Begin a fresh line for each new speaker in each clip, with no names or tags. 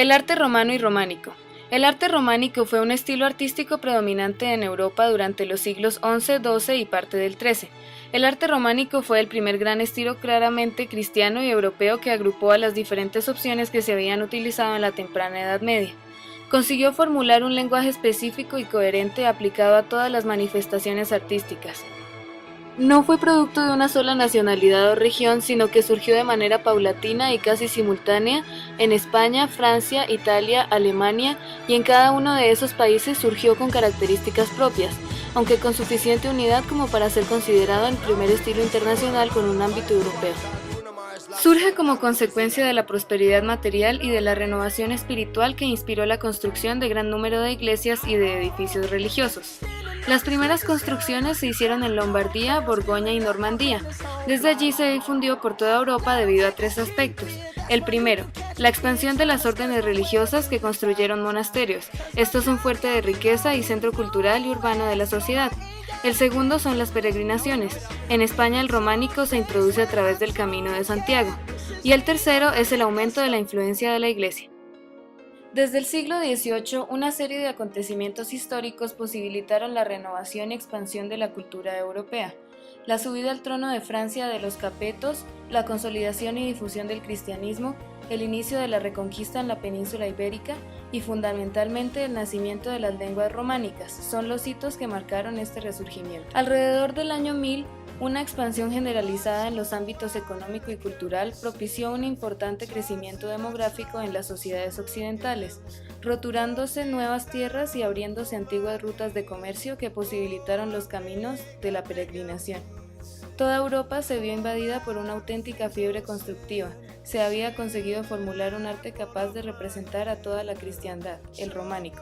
El arte romano y románico. El arte románico fue un estilo artístico predominante en Europa durante los siglos XI, XII y parte del XIII. El arte románico fue el primer gran estilo claramente cristiano y europeo que agrupó a las diferentes opciones que se habían utilizado en la temprana Edad Media. Consiguió formular un lenguaje específico y coherente aplicado a todas las manifestaciones artísticas. No fue producto de una sola nacionalidad o región, sino que surgió de manera paulatina y casi simultánea en España, Francia, Italia, Alemania, y en cada uno de esos países surgió con características propias, aunque con suficiente unidad como para ser considerado el primer estilo internacional con un ámbito europeo. Surge como consecuencia de la prosperidad material y de la renovación espiritual que inspiró la construcción de gran número de iglesias y de edificios religiosos. Las primeras construcciones se hicieron en Lombardía, Borgoña y Normandía. Desde allí se difundió por toda Europa debido a tres aspectos. El primero, la expansión de las órdenes religiosas que construyeron monasterios. Esto es un fuerte de riqueza y centro cultural y urbano de la sociedad. El segundo son las peregrinaciones. En España el románico se introduce a través del Camino de Santiago. Y el tercero es el aumento de la influencia de la Iglesia. Desde el siglo XVIII, una serie de acontecimientos históricos posibilitaron la renovación y expansión de la cultura europea. La subida al trono de Francia de los Capetos, la consolidación y difusión del cristianismo, el inicio de la reconquista en la península ibérica y fundamentalmente el nacimiento de las lenguas románicas son los hitos que marcaron este resurgimiento. Alrededor del año 1000, una expansión generalizada en los ámbitos económico y cultural propició un importante crecimiento demográfico en las sociedades occidentales, roturándose nuevas tierras y abriéndose antiguas rutas de comercio que posibilitaron los caminos de la peregrinación. Toda Europa se vio invadida por una auténtica fiebre constructiva. Se había conseguido formular un arte capaz de representar a toda la cristiandad, el románico.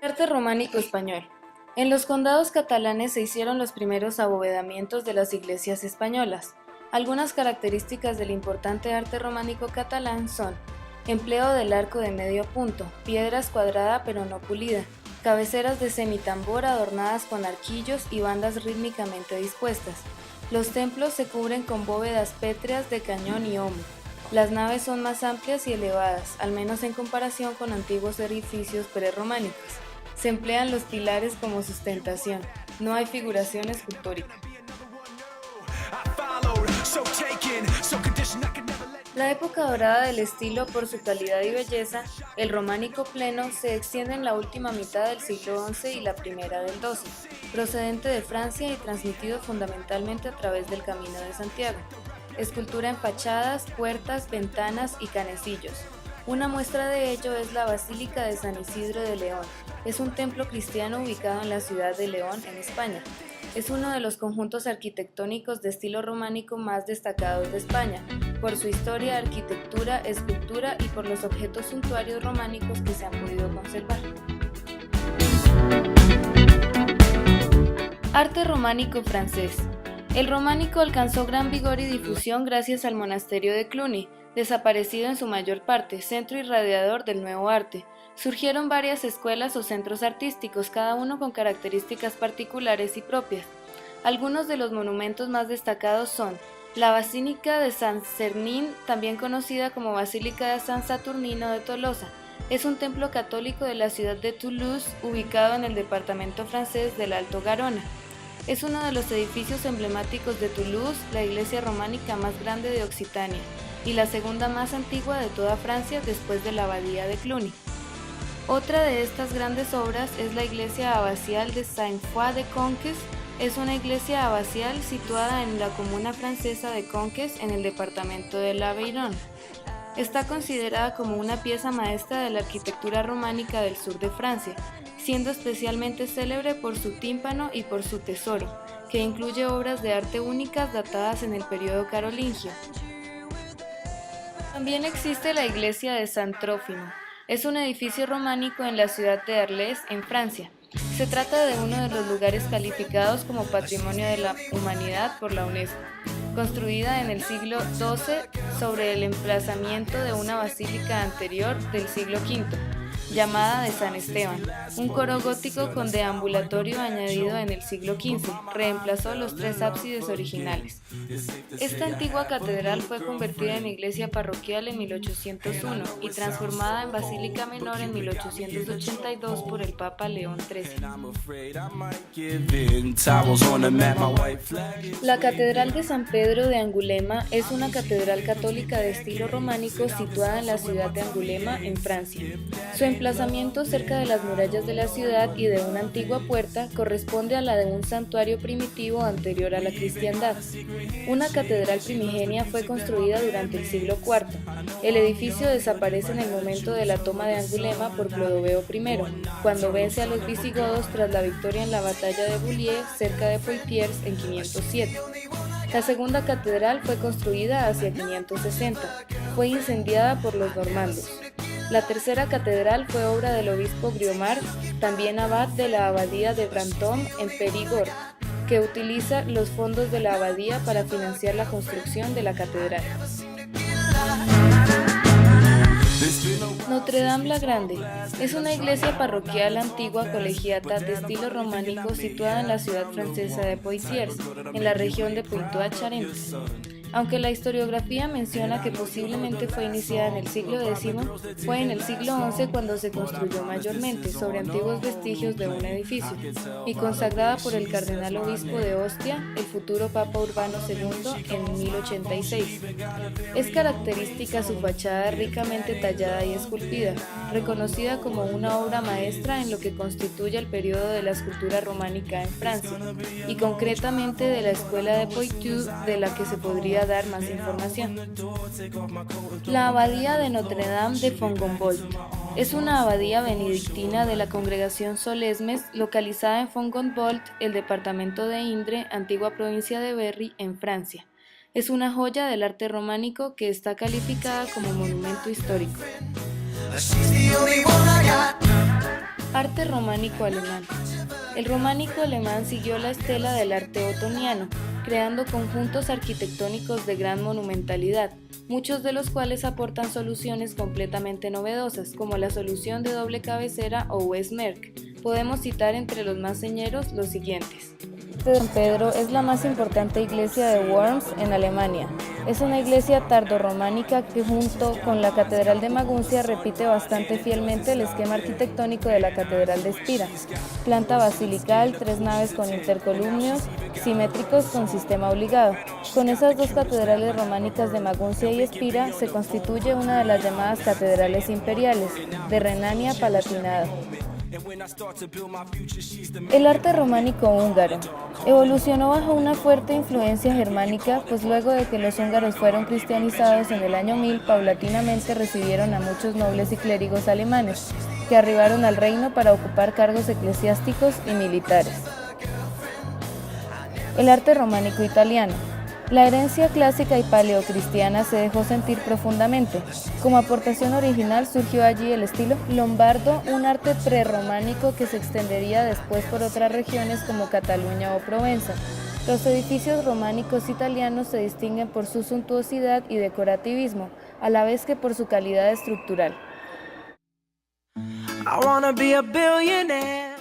Arte románico español. En los condados catalanes se hicieron los primeros abovedamientos de las iglesias españolas. Algunas características del importante arte románico catalán son: empleo del arco de medio punto, piedra escuadrada pero no pulida, cabeceras de semitambor adornadas con arquillos y bandas rítmicamente dispuestas. Los templos se cubren con bóvedas pétreas de cañón y hombro. Las naves son más amplias y elevadas, al menos en comparación con antiguos edificios prerrománicos. Se emplean los pilares como sustentación. No hay figuración escultórica. La época dorada del estilo, por su calidad y belleza, el románico pleno, se extiende en la última mitad del siglo XI y la primera del XII, procedente de Francia y transmitido fundamentalmente a través del Camino de Santiago. Escultura en fachadas, puertas, ventanas y canecillos. Una muestra de ello es la Basílica de San Isidro de León. Es un templo cristiano ubicado en la ciudad de León, en España. Es uno de los conjuntos arquitectónicos de estilo románico más destacados de España, por su historia, arquitectura, escultura y por los objetos suntuarios románicos que se han podido conservar. Arte románico francés. El románico alcanzó gran vigor y difusión gracias al monasterio de Cluny, desaparecido en su mayor parte, centro irradiador del nuevo arte. Surgieron varias escuelas o centros artísticos, cada uno con características particulares y propias. Algunos de los monumentos más destacados son la Basílica de San Cernín, también conocida como Basílica de San Saturnino de Tolosa. Es un templo católico de la ciudad de Toulouse, ubicado en el departamento francés del Alto Garona. Es uno de los edificios emblemáticos de Toulouse, la iglesia románica más grande de Occitania, y la segunda más antigua de toda Francia después de la abadía de Cluny. Otra de estas grandes obras es la iglesia abacial de Sainte-Foy-de-Conques. Es una iglesia abacial situada en la comuna francesa de Conques, en el departamento de l'Aveyron. Está considerada como una pieza maestra de la arquitectura románica del sur de Francia, siendo especialmente célebre por su tímpano y por su tesoro, que incluye obras de arte únicas datadas en el periodo carolingio. También existe la iglesia de San Trófimo. Es un edificio románico en la ciudad de Arles, en Francia. Se trata de uno de los lugares calificados como Patrimonio de la Humanidad por la UNESCO, construida en el siglo XII sobre el emplazamiento de una basílica anterior del siglo V. llamada de San Esteban, un coro gótico con deambulatorio añadido en el siglo XV, reemplazó los 3 ábsides originales. Esta antigua catedral fue convertida en iglesia parroquial en 1801 y transformada en basílica menor en 1882 por el Papa León XIII. La Catedral de San Pedro de Angulema es una catedral católica de estilo románico situada en la ciudad de Angulema, en Francia. Su emplazamiento cerca de las murallas de la ciudad y de una antigua puerta corresponde a la de un santuario primitivo anterior a la cristiandad. Una catedral primigenia fue construida durante el siglo IV. El edificio desaparece en el momento de la toma de Angulema por Clodoveo I, cuando vence a los visigodos tras la victoria en la batalla de Bullies cerca de Poitiers en 507. La segunda catedral fue construida hacia 560. Fue incendiada por los normandos. La tercera catedral fue obra del obispo Griomar, también abad de la abadía de Brantôme en Périgord, que utiliza los fondos de la abadía para financiar la construcción de la catedral. Notre-Dame la Grande es una iglesia parroquial antigua colegiata de estilo románico situada en la ciudad francesa de Poitiers, en la región de Poitou-Charentes. Aunque la historiografía menciona que posiblemente fue iniciada en el siglo X, fue en el siglo XI cuando se construyó mayormente sobre antiguos vestigios de un edificio y consagrada por el cardenal obispo de Ostia, el futuro Papa Urbano II, en 1086. Es característica su fachada ricamente tallada y esculpida, reconocida como una obra maestra en lo que constituye el periodo de la escultura románica en Francia, y concretamente de la escuela de Poitou, de la que se podría dar más información. La abadía de Notre-Dame de Fongombault es una abadía benedictina de la congregación Solesmes localizada en Fongombault, el departamento de Indre, antigua provincia de Berry, en Francia. Es una joya del arte románico que está calificada como monumento histórico. Arte románico alemán. El románico alemán siguió la estela del arte otoniano, creando conjuntos arquitectónicos de gran monumentalidad, muchos de los cuales aportan soluciones completamente novedosas, como la solución de doble cabecera o Westmerk. Podemos citar entre los más señeros los siguientes. San Pedro es la más importante iglesia de Worms en Alemania. Es una iglesia tardorrománica que junto con la Catedral de Maguncia repite bastante fielmente el esquema arquitectónico de la Catedral de Spira. Planta basilical, 3 naves con intercolumnios, simétricos con sistema obligado. Con esas 2 catedrales románicas de Maguncia y Spira se constituye una de las llamadas catedrales imperiales de Renania-Palatinado. El arte románico húngaro evolucionó bajo una fuerte influencia germánica, pues luego de que los húngaros fueron cristianizados en el año 1000, paulatinamente recibieron a muchos nobles y clérigos alemanes, que arribaron al reino para ocupar cargos eclesiásticos y militares. El arte románico italiano. La herencia clásica y paleocristiana se dejó sentir profundamente. Como aportación original surgió allí el estilo lombardo, un arte prerrománico que se extendería después por otras regiones como Cataluña o Provenza. Los edificios románicos italianos se distinguen por su suntuosidad y decorativismo, a la vez que por su calidad estructural.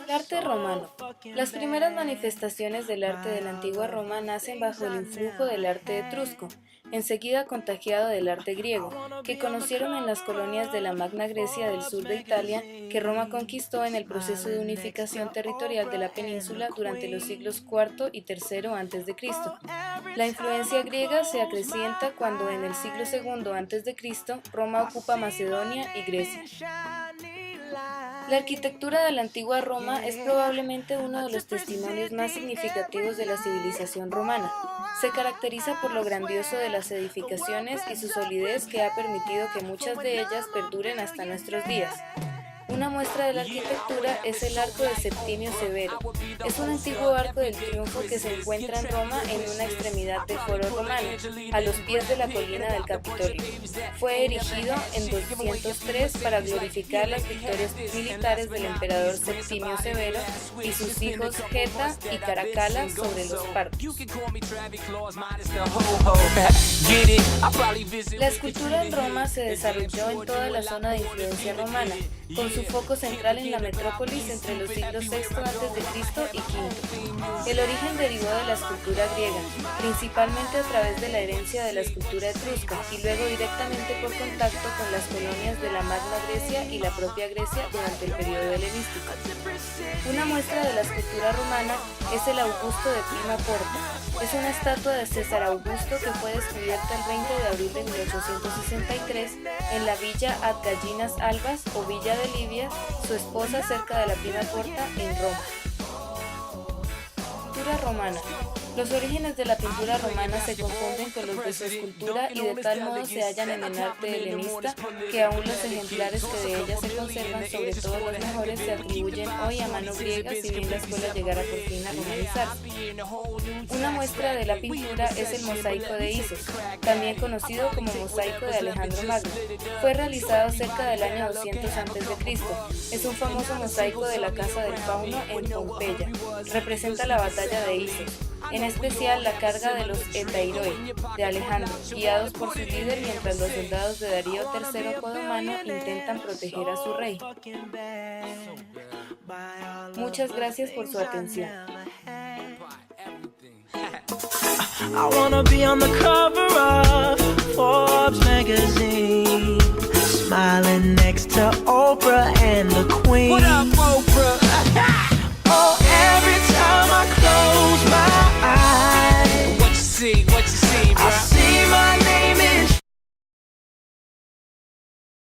El arte romano. Las primeras manifestaciones del arte de la antigua Roma nacen bajo el influjo del arte etrusco, enseguida contagiado del arte griego, que conocieron en las colonias de la Magna Grecia del sur de Italia, que Roma conquistó en el proceso de unificación territorial de la península durante los siglos IV y III a.C. La influencia griega se acrecienta cuando en el siglo II a.C. Roma ocupa Macedonia y Grecia. La arquitectura de la antigua Roma es probablemente uno de los testimonios más significativos de la civilización romana. Se caracteriza por lo grandioso de las edificaciones y su solidez que ha permitido que muchas de ellas perduren hasta nuestros días. Una muestra de la arquitectura es el Arco de Septimio Severo. Es un antiguo arco del triunfo que se encuentra en Roma en una extremidad del Foro Romano, a los pies de la colina del Capitolio. Fue erigido en 203 para glorificar las victorias militares del emperador Septimio Severo y sus hijos Geta y Caracalla sobre los partos. La escultura en Roma se desarrolló en toda la zona de influencia romana, con su foco central en la metrópolis entre los siglos VI a.C. y V. El origen derivó de la escultura griega, principalmente a través de la herencia de la escultura etrusca y luego directamente por contacto con las colonias de la Magna Grecia y la propia Grecia durante el periodo helenístico. Una muestra de la escultura romana es el Augusto de Prima Porta. Es una estatua de César Augusto que fue descubierta el 20 de abril de 1863 en la Villa ad Gallinas Albas o Villa de Livia, su esposa, cerca de la Prima Porta en Roma. Pintura romana. Los orígenes de la pintura romana se confunden con los de su escultura y de tal modo se hallan en el arte helenista que aún los ejemplares que de ella se conservan, sobre todo los mejores, se atribuyen hoy a mano griega, si bien la escuela llegara por fin a romanizarse. Una muestra de la pintura es el mosaico de Isos, también conocido como mosaico de Alejandro Magno. Fue realizado cerca del año 200 a.C. Es un famoso mosaico de la Casa del Fauno en Pompeya. Representa la batalla de Isos, en especial la carga de los Etairoi de Alejandro, guiados por su líder mientras los soldados de Darío III Codomano intentan proteger a su rey. Muchas gracias por su atención.
I wanna be on the cover of Forbes magazine, smiling next to Oprah and the Queen. What up, Oprah? Oh, every time I close my eyes, what you see?